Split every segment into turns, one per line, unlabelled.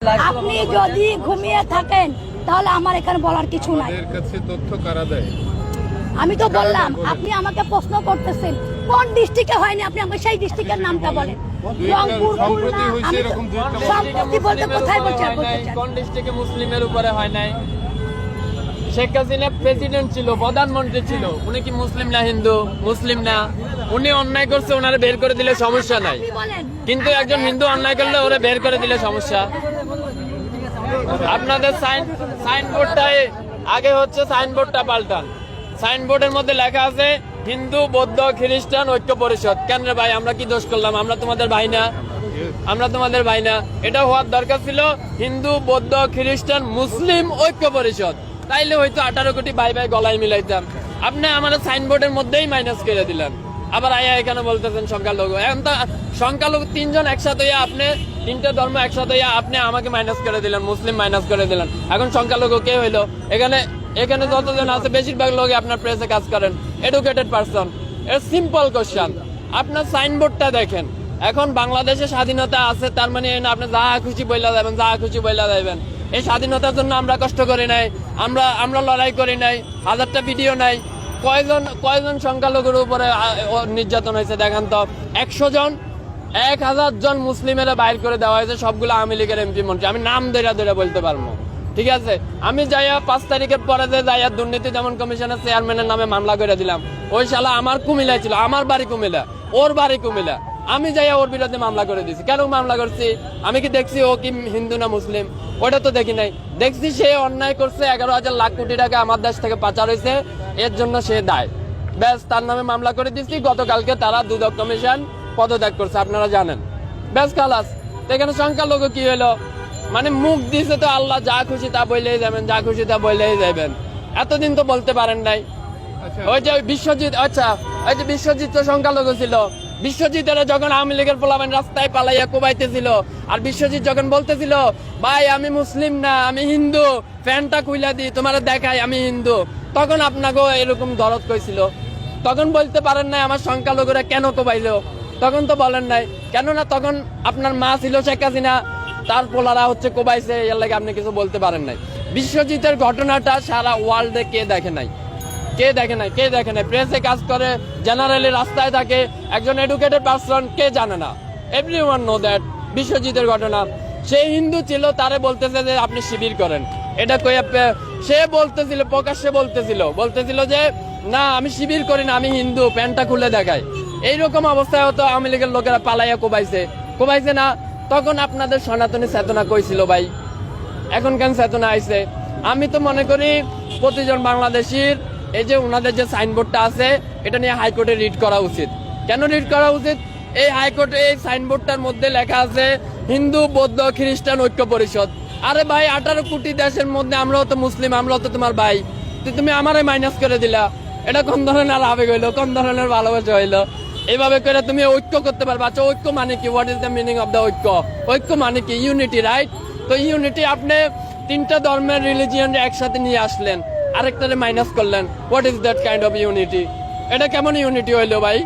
আপনি যদি ঘুমিয়ে থাকেন তাহলে আমার এখানে বলার কিছু নাই।
তথ্য কারা দেয়?
আমি তো বললাম, আপনি আমাকে প্রশ্ন করতেছেন কোন ডিস্ট্রিক্টে হয়নি, আপনি আমাকে সেই ডিস্ট্রিক্টের নামটা বলেন। রংপুর, খুলনা, সম্প্রতি বলতে কোথায় বলছেন?
কোন ডিস্ট্রিক্টে মুসলিমের উপরে হয় নাই? শেখ হাসিনা প্রেসিডেন্ট ছিল, প্রধানমন্ত্রী ছিল, উনি কি মুসলিম না হিন্দু? মুসলিম না। উনি অন্যায় করছে, ওনারে বের করে দিলে সমস্যা নাই, কিন্তু একজন হিন্দু অন্যায় করলে ওরা বের করে দিলে সমস্যা। আপনাদের সাইনবোর্ডটাই আগে হচ্ছে, সাইনবোর্ডটা পাল্টান। সাইনবোর্ডের মধ্যে লেখা আছে হিন্দু, বৌদ্ধ, খ্রিস্টান ঐক্য পরিষদ। কেন রে ভাই, আমরা কি দোষ করলাম? আমরা তোমাদের ভাই না? আমরা তোমাদের ভাই না? এটা হওয়ার দরকার ছিল হিন্দু, বৌদ্ধ, খ্রিস্টান, মুসলিম ঐক্য পরিষদ। তাইলে হয়তো 18 কোটি ভাই ভাই গলায় মিলাইতাম। আপনি আমাদের সাইনবোর্ডের মধ্যেই মাইনাস করে দিলেন। আবার আয়া এখানে বলতেছেন সংখ্যালঘু। এখন তো সংখ্যালঘু তিনজন একসাথে হইয়া, আপনি তিনটা ধর্ম একসাথে হইয়া আপনি আমাকে মাইনাস করে দিলেন, মুসলিম মাইনাস করে দিলেন। এখন সংখ্যালঘু কে হইলো? এখানে যতজন আছে বেশিরভাগ লোক আপনার প্রেসে কাজ করেন, এডুকেটেড পারসন। এর সিম্পল কোশ্চেন, আপনার সাইনবোর্ডটা দেখেন। এখন বাংলাদেশে স্বাধীনতা আছে, তার মানে আপনি যা খুশি বইলা যাবেন, যা খুশি বইলা যাবেন। এই স্বাধীনতার জন্য আমরা কষ্ট করি নাই, আমরা লড়াই করি নাই, হাজারটা ভিডিও নাই। কয়জন সংখ্যালঘুর উপরে নির্যাতন হয়েছে দেখান তো? 100 জন, 1000 জন মুসলিমেরা বাইর করে দেওয়া হয়েছে, সবগুলো আওয়ামী লীগের এমপি মন্ত্রী। আমি নাম ধরে বলতে পারবো, ঠিক আছে? আমি যাইয়া 5 তারিখের পরে যাইয়া দুর্নীতি দমন কমিশনের চেয়ারম্যানের নামে মামলা করে দিলাম। ওই শালা আমার কুমিল্লায় ছিল, আমার বাড়ি কুমিল্লা, ওর বাড়ি কুমিল্লা। আমি যাইয়া ওর বিরুদ্ধে মামলা করে দিছি। কেন মামলা করছি? আমি কি দেখছি ও কি হিন্দু না মুসলিম? ওটা তো দেখি নাই। দেখছি সে অন্যায় করছে, 11,000 লাখ কোটি টাকা আমার দেশ থেকে পাচার হয়েছে, এর জন্য সে দায়। ব্যাস, তার নামে মামলা করে দিচ্ছি। গতকালকে তারা দুদক কমিশন পদত্যাগ করছে, আপনারা জানেন। ব্যাস, খালাস। এখানে সংখ্যালঘু কি হলো? মানে মুখ দিছে তো আল্লাহ, যা খুশি তা বললেই যাবেন, যা খুশি তা বললেই যাবেন। এতদিন তো বলতে পারেন নাই। ওই যে বিশ্বজিৎ, আচ্ছা ওই যে বিশ্বজিৎ তো সংখ্যালঘু ছিল। বিশ্বজিতের যখন আওয়ামী লীগের পোলাবেন রাস্তায় পালাইয়া কোবাইতেছিল, আর বিশ্বজিৎ যখন বলতেছিল ভাই আমি মুসলিম না, আমি হিন্দু, ফ্যানটা খুইলা দি তোমার দেখাই আমি হিন্দু, তখন আপনাকেও এরকম দরদ কইছিল। তখন বলতে পারেন নাই আমার সংখ্যালঘুরা কেন কোবাইলো? তখন তো বলেন নাই। কেননা তখন আপনার মা ছিল শেখ হাসিনা, তার পোলারা হচ্ছে কোবাইছে, এর লাগে আপনি কিছু বলতে পারেন নাই। বিশ্বজিতের ঘটনাটা সারা ওয়ার্ল্ডে কে দেখে নাই? কে দেখে নাই? কে দেখে নাই? প্রেসে কাজ করে, জেনারেলি রাস্তায় থাকে, একজন এডুকেটেড পারসন, কে জানে না? Everyone know that. বিশ্বজিতের ঘটনা, সে হিন্দু ছিল, তারে বলতেছে যে আপনি শিবির করেন। এটা কইয়া সে বলতেছিল, প্রকাশ্যে বলতেছিল যে না আমি শিবির করি না, আমি হিন্দু, প্যান্টটা খুলে দেখায়। এইরকম অবস্থায় হতো আওয়ামী লীগের লোকেরা পালাইয়া কোবাইছে না? তখন আপনাদের সনাতনী চেতনা কইছিল ভাই? এখন কেন চেতনা আইছে? আমি তো মনে করি প্রতিজন বাংলাদেশির এই যে ওনাদের যে সাইনবোর্ডটা আছে, এটা নিয়ে হাইকোর্টে রিট করা উচিত। কেন রিট করা উচিত? এই হাইকোর্টে এই সাইনবোর্ডটার মধ্যে লেখা আছে হিন্দু, বৌদ্ধ, খ্রিস্টান ঐক্য পরিষদ। আরে ভাই, 18 কোটি দেশের মধ্যে আমরাও তো মুসলিম, আমরাও তো তোমার ভাই। তুমি আমারে মাইনাস করে দিলা। এটা কোন ধরনের আবেগ হইলো? কোন ধরনের ভালোবাসা হইলো? এইভাবে করে তুমি ঐক্য করতে পারবে? আচ্ছা, ঐক্য মানে কি? What is the meaning of the ঐক্য? ঐক্য মানে কি? Unity, right? তো ইউনিটি, আপনি 3টা ধর্মের রিলিজিয়ন একসাথে নিয়ে আসলেন, আরেকটারে মাইনাস করলেন। What is that kind of unity? এটা কেমন ইউনিটি হইলো ভাই?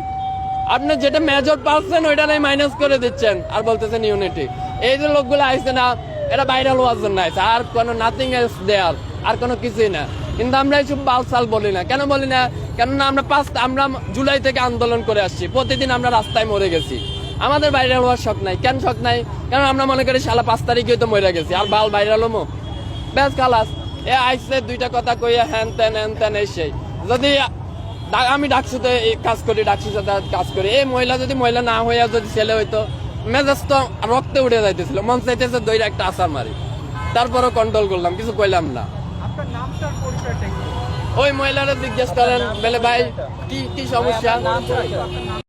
আপনি যেটা মেজর পারছেন ওইটারে মাইনাস করে দিচ্ছেন আর বলতেছেন ইউনিটি। এই যে লোকগুলো আইছে না, এটা ভাইরাল হওয়ার জন্য আইছে, আর কোনো নাথিং এলস দেয়ার, আর কোনো কিছুই না। কিন্তু আমরা এইসব বালসাল বলি না। কেন বলি না? কেননা আমরা জুলাই থেকে আন্দোলন করে আসছি, প্রতিদিন আমরা রাস্তায় মরে গেছি। আমাদের ভাইরাল হওয়ার শখ নাই। কেন শখ নাই? কারণ আমরা মনে করি শালা 5 তারিখে তো মরে গেছি, আর বাল ভাইরাল হমো। ব্যাস, খালাস। এ আইসে 2টা কথা কইয়া হ্যান তেন এই সেই। যদি আমি ডাকছি তো কাজ করি, ডাকছি সাথে কাজ করি। এই মহিলা যদি মহিলা না হইয়া যদি ছেলে হইতো, মেজাজ তো রক্তে উঠে যাইতেছিল, মন চাইতেছে দইরা একটা আসার মারি। তারপরও কন্ট্রোল করলাম, কিছু কইলাম না। ওই মহিলারা জিজ্ঞেস করেন বলে ভাই কি সমস্যা?